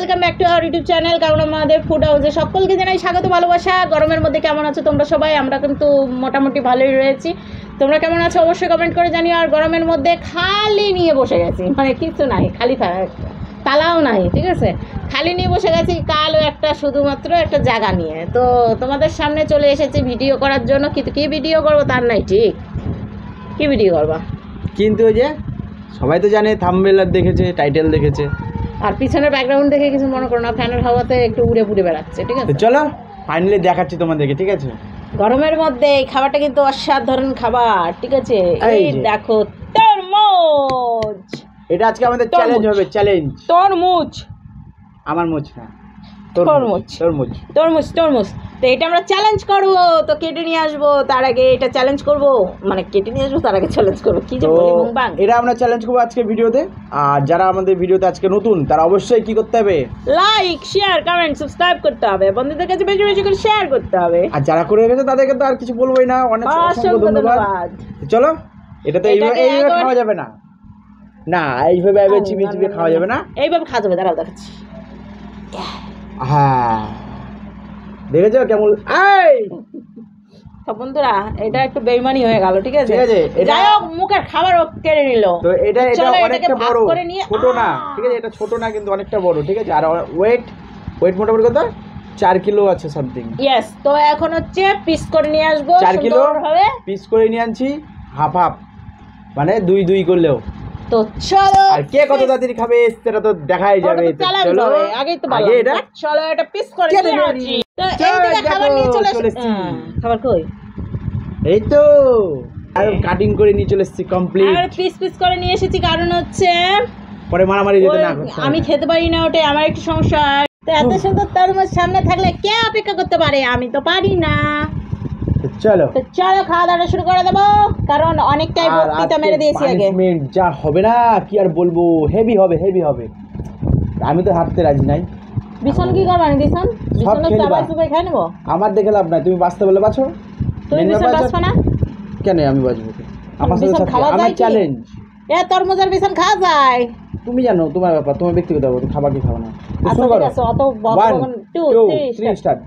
Welcome back to our YouTube channel কারণ আমাদের food হাউসে সকলকে জানাই স্বাগত ভালোবাসা। গরমের মধ্যে কেমন আছো তোমরা সবাই? আমরা কিন্তু মোটামুটি ভালোই রয়েছি। তোমরা কেমন আছো অবশ্যই কমেন্ট করে জানিও। আর গরমের মধ্যে খালি নিয়ে বসে গেছি, মানে কিছু নাই, খালি তালাও নাই, ঠিক আছে, খালি নিয়ে বসে গেছি। কালও একটা শুধুমাত্র একটা জায়গা নিয়ে তো তোমাদের সামনে চলে এসেছি ভিডিও করার জন্য। কিন্তু কী ভিডিও করবো তার নাই ঠিক, কী ভিডিও করবা? কিন্তু ওই যে সবাই তো জানে, থাম্বনেল দেখেছে, টাইটেল দেখেছে, আর পিছনের ব্যাকগ্রাউন্ড দেখে কিছু মনে করো না, ফ্যানের হাওয়াতে একটু উড়ে পুড়ে বেড়াচ্ছে, ঠিক আছে? চলো ফাইনালি দেখাচ্ছি তোমাদেরকে, ঠিক আছে? গরমের মধ্যে এই খাবারটা কিন্তু অসাধারণ খাবার, ঠিক আছে? এই দেখো তরমুজ, এটা আজকে আমাদের চ্যালেঞ্জ হবে, চ্যালেঞ্জ। তরমুজ, আমার মুছ না, তরমুজ, তরমুজ, তরমুজ, তরমুজ। তো এটা আমরা চ্যালেঞ্জ করবো, তো কেটে নিয়ে আসবো তার আগে এটা চ্যালেঞ্জ করবো, মানে কেটে নিয়ে আসবো তার আগে চ্যালেঞ্জ করবো, কি যে বলি মুংবাং। এটা আমরা চ্যালেঞ্জ করবো আজকে ভিডিওতে। আর যারা আমাদের ভিডিওতে আজকে নতুন তারা অবশ্যই কি করতে হবে? লাইক, শেয়ার, কমেন্ট, সাবস্ক্রাইব করতে হবে, বন্ধুদের কাছে বেশি বেশি করে শেয়ার করতে হবে। আর যারা করে গেছে তাদেরকে তো আর কিছু বলবোই না, অনেক অসংখ্য ধন্যবাদ। চলো, এটা তো এইভাবে খাওয়া যাবে না, না এইভাবে চিবিয়ে চিবিয়ে খাওয়া যাবে না, এইভাবে খাওয়া যাবে। দাঁড়াও দেখাচ্ছি। হ্যাঁ, দেখেছো কেমন? বন্ধুরা এটা একটু বেইমানি হয়ে গেল, ঠিক আছে? ঠিক আছে, যাই হোক, মুখের খাবার কেড়ে নিল। তো এটা অনেকটা বড়, ছোট না, ঠিক আছে? এটা ছোট না কিন্তু অনেকটা বড়, ঠিক আছে? আর ওয়েট মোটামুটি কত? 4 কিলো আছে সামথিং। ইয়েস। তো এখন হচ্ছে পিস করে নিয়ে আসবো, 4 কিলো হবে পিস করে নিয়ে আনছি, হাফ হাফ, মানে 2 করলেও। তো চলো, আর কে কত তাড়াতাড়ি খাবে সেটা তো দেখাই যাবে। চলো আগেই তো বললাম, এটা চলো এটা পিস করে নিয়ে আসি। তো এই দিকে খাবার নিয়ে চলে এসেছি। খাবার কই? এই তো, আর কাটিং করে নিয়ে চলে এসেছি কমপ্লিট। আর পিস পিস করে নিয়ে এসেছি, কারণ হচ্ছে পরে মারামারি যেতে না করতে। আমি খেতে পারি না, ওটাই আমার একটু সমস্যা। তো এত সুন্দর তরমুজ সামনে থাকলে কে অপেক্ষা করতে পারে? আমি তো পারি না। চলো খাওয়া দাওয়া শুরু করে দেবো, কারণ অনেকটাই বক্তৃতা মেরে দিয়েছি আগে। যা হবে না কি আর বলবো, হেভি হবে, হেভি হবে। আমি তো হাঁটতে রাজি নাই। বিছন কি করবা? বিছন সবাই খাই নেবো। আমার দেখে লাভ নাই, তুমি বাঁচতে বলে বাঁচো। তুমি বিছন বাঁচবা না কেন? আমি বাঁচবো, আমার সাথে আমার চ্যালেঞ্জ। তরমুজের বিছন খাওয়া যায়, তুমি জানো, তোমার ব্যাপার, তোমার ব্যক্তিগত ব্যাপার, তুমি খাবার কি খাও না। শুরু করো। অত 1 2 3 স্টার্ট।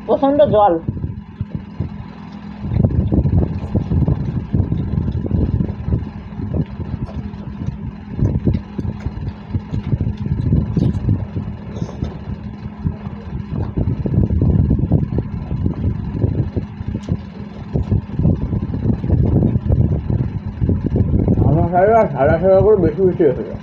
প্রচন্ড জল। সাড়ে 8 করে বেশি বেশি হয়ে যায়।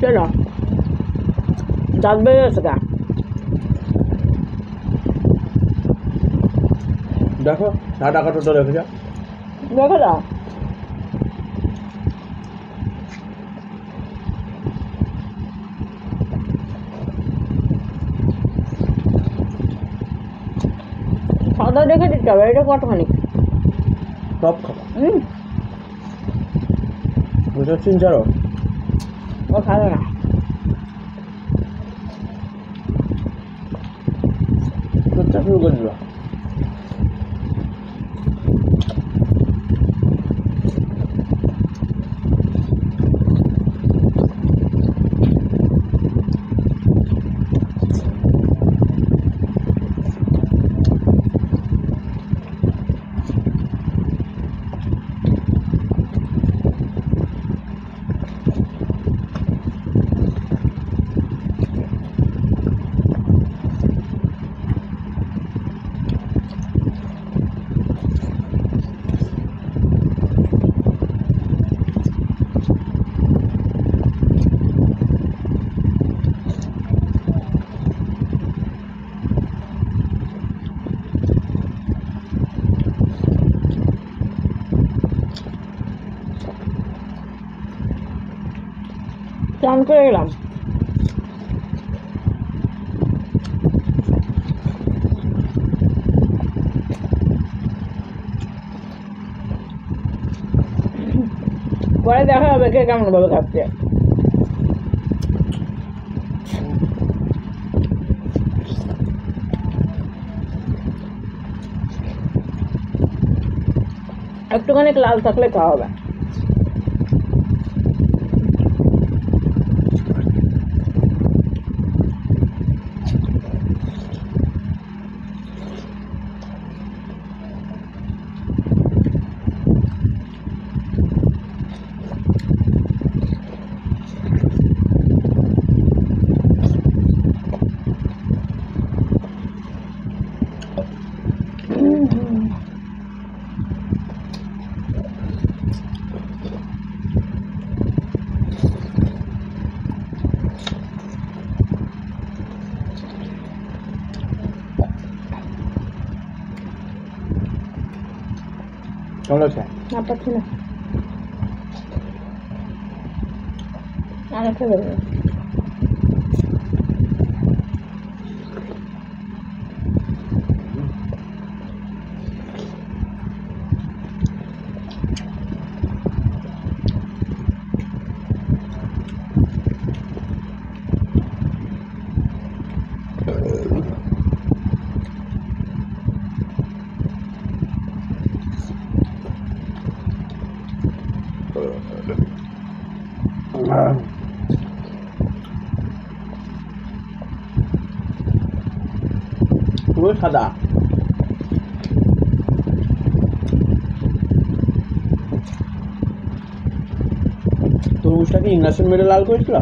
চলো দাঁত বেড়ে গেছে গা। দেখো টাটা কাটোটা রেখে যা, দেখো দাও। খাওয়া দেখে দিতে হবে, এটা কতখানি সব খাবা। বুঝতে চিনচারো ও খাবে না। শুরু করে দিল। চান করে গেলাম। পরে দেখা হবে কে কেমন ভাবে খাচ্ছে। একটুখানি লাল থাকলে খাওয়া হবে। কেমন লাগছে? না পাচ্ছি না, আর একটা দেবো। পুরো সাদা। তরমুজটাকে ইঞ্জেকশন মেরে লাল করেছিল।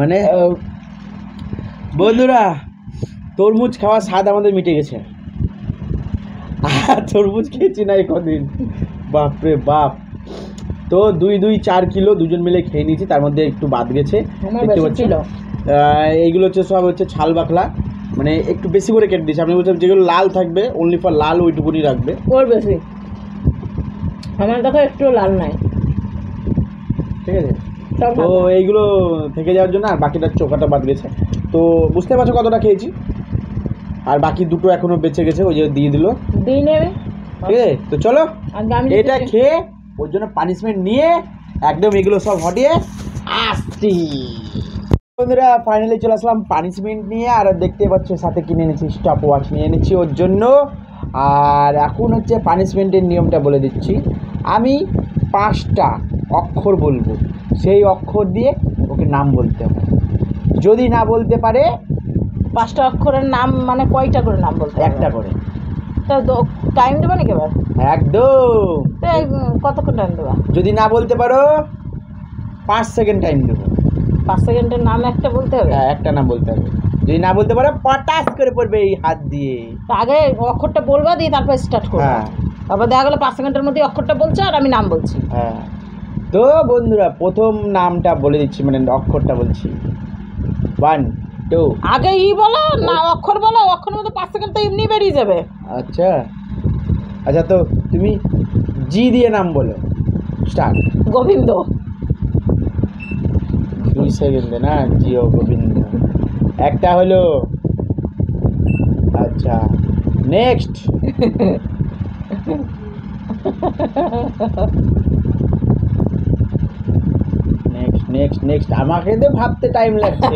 মানে বন্ধুরা, তরমুজ খাওয়ার স্বাদ আমাদের মিটে গেছে। তরমুজ খেয়েছি না এই কদিন, বাপরে বাপ। তো 2-4 কিলো দুজন মিলে খেয়ে নিয়েছি, তার মধ্যে একটু বাদ গেছে। দেখতে পাচ্ছি এইগুলো হচ্ছে সব হচ্ছে ছাল বাকলা, মানে একটু বেশি করে কেটে দিয়েছি। আপনি বলছেন যেগুলো লাল থাকবে অনলি ফর লাল, ওইটুকুনি রাখবে। ওর বেশি আমার দেখো একটু লাল নাই, ঠিক আছে। তো এইগুলো থেকে যাওয়ার জন্য আর বাকিটা চোখাটা বাদ গেছে। তো বুঝতে পারছো কতটা খেয়েছি। আর বাকি দুটো এখনো বেঁচে গেছে, ওই যে দিয়ে দিল, দিয়ে নেবে। ঠিক আছে। তো চলো এটা খেয়ে ওর জন্য পানিশমেন্ট নিয়ে একদম এগুলো সব হটিয়ে আসছি। বন্ধুরা ফাইনালি চলে আসলাম পানিশমেন্ট নিয়ে। আর দেখতে পাচ্ছ সাথে কিনে এনেছি স্টপ ওয়াচ নিয়ে এনেছি ওর জন্য। আর এখন হচ্ছে পানিশমেন্টের নিয়মটা বলে দিচ্ছি। আমি 5টা অক্ষর বলবো, সেই অক্ষর দিয়ে ওকে নাম বলতে হবে। যদি না বলতে পারে 5টা অক্ষরের নাম মানে কয়টা করে নাম বলতে? একটা করে। তো টাইম দেবো নাকি এবার? একদম। কতক্ষণ টাইম দেবো? যদি না বলতে পারো 5 সেকেন্ড টাইম দেবো। 5 সেকেন্ডের নাম একটা বলতে হবে? হ্যাঁ, একটা নাম বলতে হবে। যদি না বলতে পারো পটাশ করে পড়বে এই হাত দিয়ে। আগে অক্ষরটা বলবা, দিয়ে তারপর স্টার্ট করবো। হ্যাঁ, তারপর দেখা গেলো 5 সেকেন্ডের মধ্যে অক্ষরটা বলছো আর আমি নাম বলছি। হ্যাঁ। তো বন্ধুরা প্রথম নামটা বলে দিচ্ছি, মানে অক্ষরটা বলছি। 1 2। আগে বলো না, অক্ষর বলো। অক্ষরের মধ্যে 5 সেকেন্ড তো এমনি বেরিয়ে যাবে। আচ্ছা আচ্ছা, তো তুমি জি দিয়ে নাম বলো। স্টার্ট। গোবিন্দ। 2 সেকেন্ডে না, জি ও গোবিন্দ। একটা হলো। আচ্ছা, নেক্সট। Next next next. আমাকে তো ভাবতে টাইম লাগছে।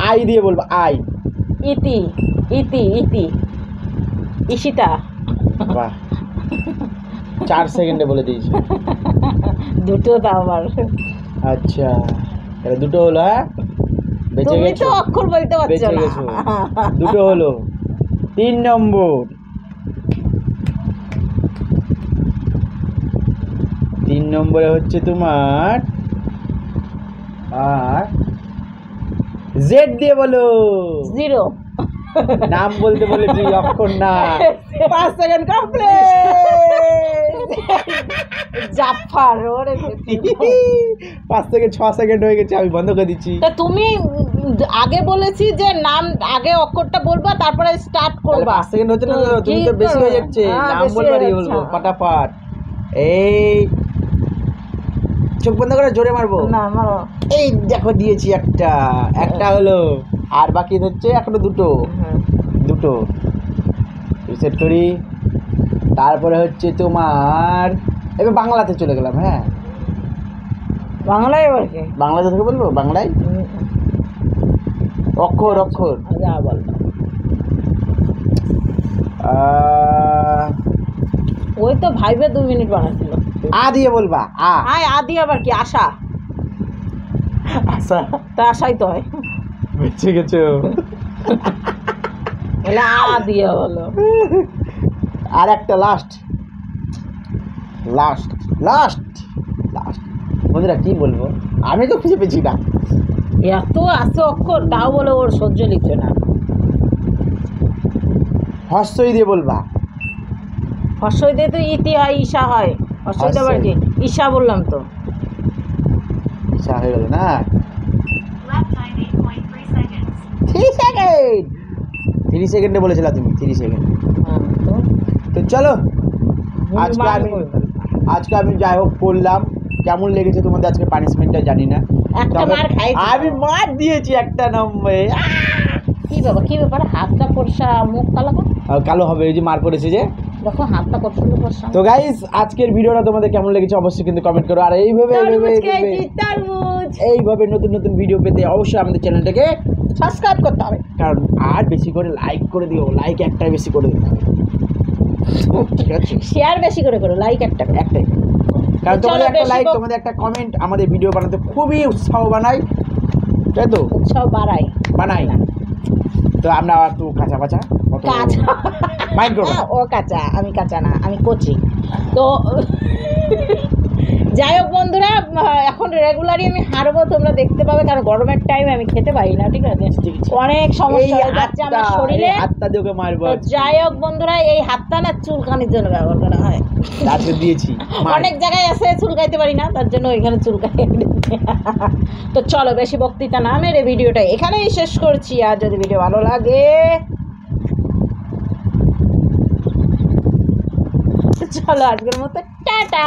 আই দিয়ে বলবো। আই। ইতি ইতি ইতি ঈশিতা। বাহ, 4 সেকেন্ডে বলে দিয়েছি। দুটো দাও আবার। আচ্ছা, এটা দুটো হলো, হ্যাঁ বেঁচে তুমি গেছো, তো অক্ষর বলতে পারছো বেঁচে না। গেছো, দুটো হলো। 3 নম্বর, 3 নম্বরে হচ্ছে তোমার আর জেড দিয়ে বলো। 0 নাম বলতে বলেছি, অক্ষর না। 5 সেকেন্ড কমপ্লিট। জাফর ওরে 5 থেকে 6 সেকেন্ড হয়ে গেছে, আমি বন্ধ করে দিচ্ছি। তা তুমি আগে বলেছি যে নাম আগে অক্ষরটা বলবা তারপরে স্টার্ট করবা। 5 সেকেন্ড হচ্ছে না তো, কি তুমি তো বেশি হয়ে করবে? যাচ্ছে। হ্যাঁ, নাম বেশি বলবা হয়ে দিয়ে যাচ্ছে। বলবো ফটাফট। এই চোখ বন্ধ করে জোরে মারবো। না মারো। এই দেখো দিয়েছি একটা হলো, আর বাকি হচ্ছে এখনো দুটো রিসেট করি। তারপরে হচ্ছে তোমার, এবার বাংলাতে চলে গেলাম। হ্যাঁ বাংলায় এবার কি? বাংলাতে থেকে বলবো, বাংলায় অক্ষর যা বল। ওই তো ভাইবে 2 মিনিট বানাছিল। আ দিয়ে বলবা, আ। আয় আদি আবার কি? আশা। আচ্ছা তা আশাই তো হয়। বেঁচে গেছো। বলে আ দিয়ে বলো। আর একটা লাস্ট বন্ধুরা, কি বলবো, আমি তো খুঁজে পেয়েছি না। এত আছে অক্ষর, তাও বলে ওর সহ্য লিখছে না। হর্ষই দিয়ে বলবা। হর্ষই দিয়ে তো ইতি হয়, ঈশা হয়। হর্ষই দিয়ে আবার কি? ঈশা বললাম তো। ইচ্ছা হয়ে গেল না। Left time 8.3 seconds. 3 সেকেন্ডে বলেছিলা তুমি, 3 সেকেন্ড। হ্যাঁ, তো তো চলো, আজকে আজকে আমি যাই হোক করলাম। কেমন লেগেছে তোমাদের আজকে পানিশমেন্টটা জানি না। একটা তবে মার খাইছি। আমি মার দিয়েছি একটা নম্বরে। কি বাবা, কি ব্যাপার? হাতটা ফর্সা, মুখ কালো কর। কালো হবে, এই যে মার পড়েছে যে। দেখো হাতটা কত সুন্দর ফর্সা। তো গাইস, আজকের ভিডিওটা তোমাদের কেমন লেগেছে অবশ্যই কিন্তু কমেন্ট করো। আর এইভাবে নতুন নতুন ভিডিও পেতে অবশ্যই আমাদের চ্যানেলটাকে সাবস্ক্রাইব করতে হবে। কারণ আর বেশি করে লাইক করে দিও, লাইক একটাই বেশি করে দিও, ঠিক আছে? শেয়ার বেশি করে করো, লাইক একটাই। কারণ চলো, তোমাদের একটা বেশি লাইক, তোমাদের একটা কমেন্ট আমাদের ভিডিও বানাতে খুবই উৎসাহ বানাই, তাই তো? উৎসাহ বানাই না তো আমরা একটু কাঁচা কাঁচা মাইন্ড করবো না। ও কাঁচা, আমি কাঁচা না, আমি কচি। তো যাই হোক বন্ধুরা, এখন রেগুলারই আমি হারবো, তোমরা দেখতে পাবে, কারণ গরমের টাইমে আমি খেতে পারি না, ঠিক আছে? অনেক সমস্যা হয়ে যাচ্ছে আমার শরীরে। হাতটা দিয়ে ওকে মারবো। তো যাই হোক বন্ধুরা, এই হাতটা না চুলকানির জন্য ব্যবহার করা হয়। আজকে দিয়েছি অনেক জায়গায় আছে চুলকাইতে পারি না, তার জন্য ওইখানে চুলকাই। তো চলো, বেশি বক্তৃতা না মেরে ভিডিওটা এখানেই শেষ করছি। আর যদি ভিডিও ভালো লাগে, চলো আজকের মতো টাটা।